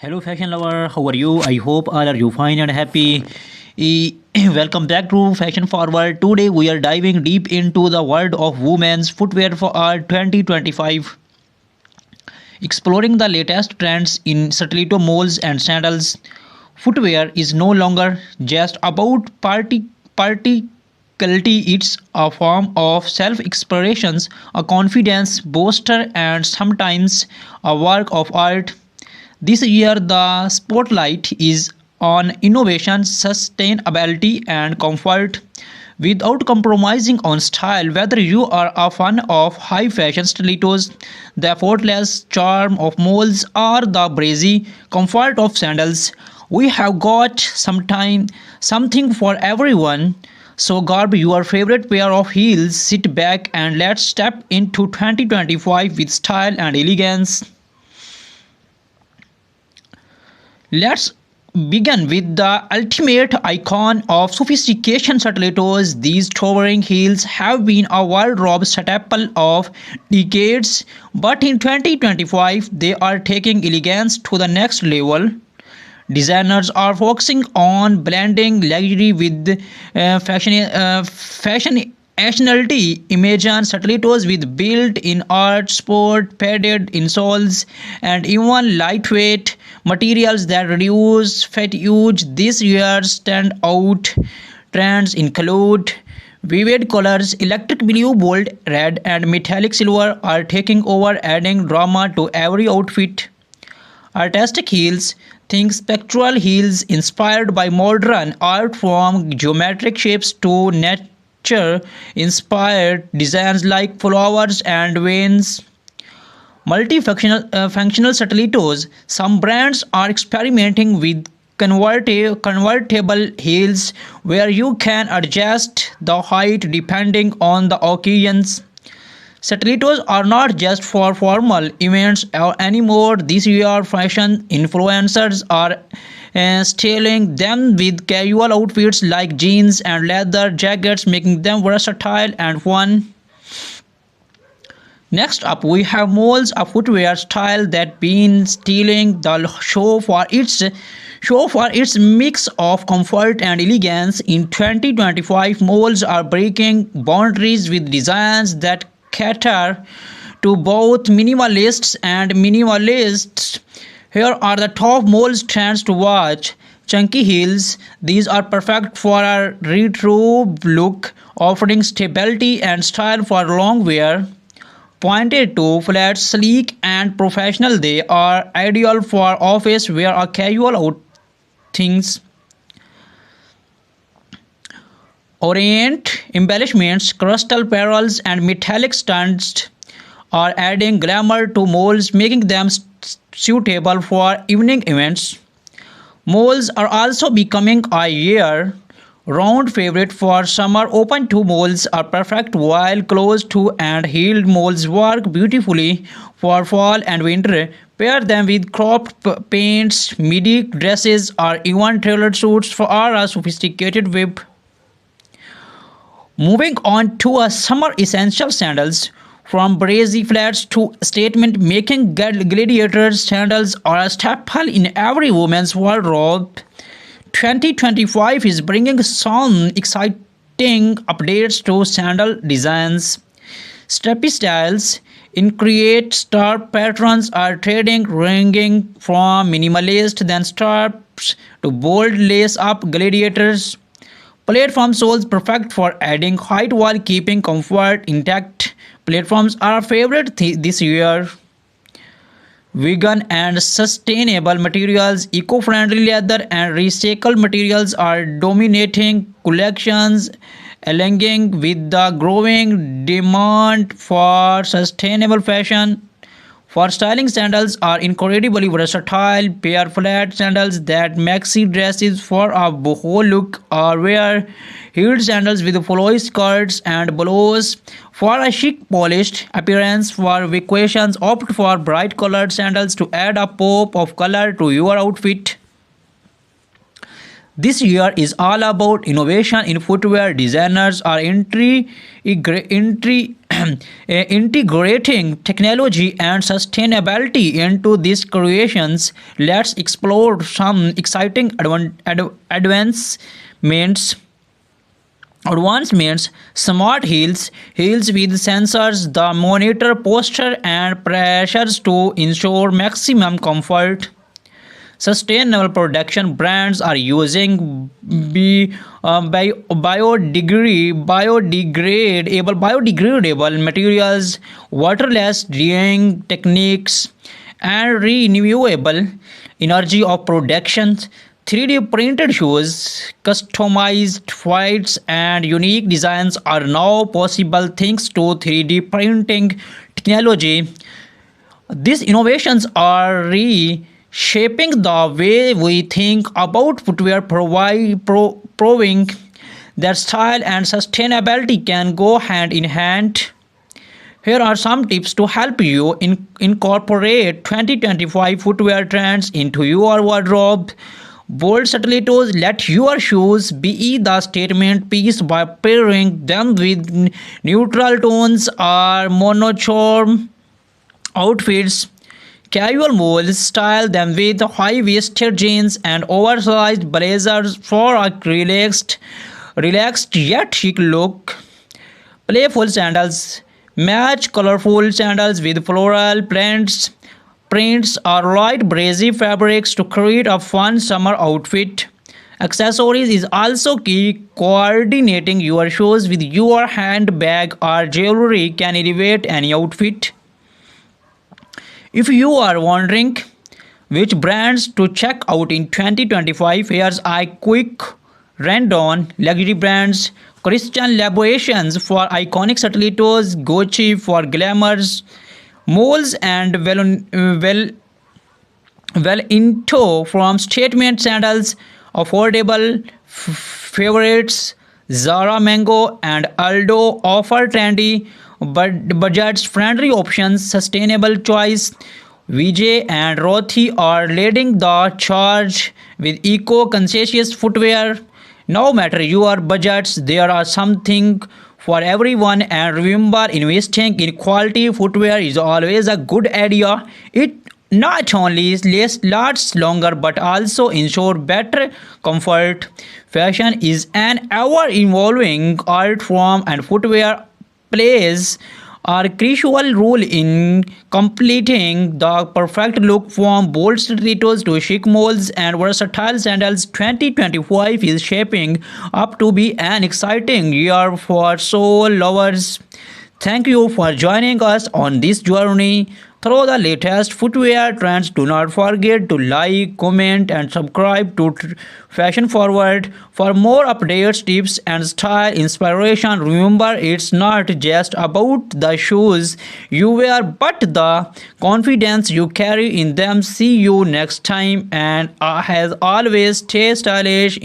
Hello, fashion lover. How are you? I hope all are you fine and happy. Welcome back to Fashion Forward. Today we are diving deep into the world of women's footwear for our 2025, exploring the latest trends in stiletto molds and sandals. Footwear is no longer just about party. It's a form of self-expression, a confidence booster, and sometimes a work of art. This year, the spotlight is on innovation, sustainability, and comfort without compromising on style. Whether you are a fan of high fashion stilettos, the effortless charm of molds, or the breezy comfort of sandals, we have got something for everyone. So grab your favorite pair of heels, sit back, and let's step into 2025 with style and elegance. Let's begin with the ultimate icon of sophistication stilettos. These towering heels have been a wardrobe staple of decades, but in 2025 they are taking elegance to the next level. Designers are focusing on blending luxury with fashionality. Imagine stilettos with built-in art, sport, padded insoles, and even lightweight materials that reduce fatigue. This year's standout trends include vivid colors, electric blue, bold red, and metallic silver are taking over, adding drama to every outfit. Artistic heels, think spectral heels inspired by modern art from geometric shapes to nature inspired designs like flowers and veins. Multifunctional functional stilettos. Some brands are experimenting with convertible heels where you can adjust the height depending on the occasions. Stilettos are not just for formal events anymore. This year, fashion influencers are styling them with casual outfits like jeans and leather jackets, making them versatile and fun. Next up, we have molds, a footwear style that been stealing the show for its mix of comfort and elegance. In 2025, molds are breaking boundaries with designs that cater to both minimalists. Here are the top mold trends to watch. Chunky heels. These are perfect for a retro look, offering stability and style for long wear. Pointed to flat, sleek, and professional, they are ideal for office wear or casual outings. Orient embellishments, crystal pearls, and metallic studs are adding glamour to molds, making them suitable for evening events. Molds are also becoming a year round favorite for summer. Open toe molds are perfect, while closed toe and heeled molds work beautifully for fall and winter. Pair them with cropped pants, midi dresses, or even tailored suits for a sophisticated whip. Moving on to a summer essential sandals. From breezy flats to statement making, gladiator sandals are a staple in every woman's wardrobe. 2025 is bringing some exciting updates to sandal designs. Strappy styles in create star patterns are trading, ranging from minimalist then straps to bold lace up gladiators. Platform soles perfect for adding height while keeping comfort intact. Platforms are a favorite this year. Vegan and sustainable materials, eco-friendly leather and recycled materials are dominating collections, aligning with the growing demand for sustainable fashion. For styling, sandals are incredibly versatile. Pair flat sandals that maxi dresses for a boho look, or wear heeled sandals with flowy skirts and blows for a chic polished appearance. For vacations, opt for bright colored sandals to add a pop of color to your outfit. This year is all about innovation in footwear. Designers are integrating technology and sustainability into these creations. Let's explore some exciting advancements. Smart heels with sensors that monitor posture and pressures to ensure maximum comfort. Sustainable production brands are using biodegradable materials, waterless dyeing techniques, and renewable energy of production. 3D printed shoes, customized fits, and unique designs are now possible thanks to 3D printing technology. These innovations are reshaping the way we think about footwear, proving that style and sustainability can go hand in hand. Here are some tips to help you incorporate 2025 footwear trends into your wardrobe. Bold stilettos, let your shoes be the statement piece by pairing them with neutral tones or monochrome outfits. Casual moles, style them with high-waisted jeans and oversized blazers for a relaxed yet chic look. Playful sandals, match colorful sandals with floral prints or light breezy fabrics to create a fun summer outfit. Accessories is also key. Coordinating your shoes with your handbag or jewelry can elevate any outfit. If you are wondering which brands to check out in 2025, here's a quick rundown. Luxury brands: Christian Louboutin for iconic stilettos, Gucci for glamours, Moles and Into from statement sandals, affordable favorites Zara Mango and Aldo offer trendy but budget-friendly options. Sustainable choice Vijay and Rothi are leading the charge with eco-conscious footwear. No matter your budgets, there are something for everyone. And remember, investing in quality footwear is always a good idea. It not only lasts longer but also ensure better comfort. Fashion is an ever evolving art form, and footwear plays a crucial role in completing the perfect look. From bold stilettos to chic molds and versatile sandals, 2025 is shaping up to be an exciting year for soul lovers. Thank you for joining us on this journey through the latest footwear trends. Do not forget to like, comment, and subscribe to Fashion Forward for more updates, tips, and style inspiration. Remember, it's not just about the shoes you wear, but the confidence you carry in them. See you next time, and as always, stay stylish.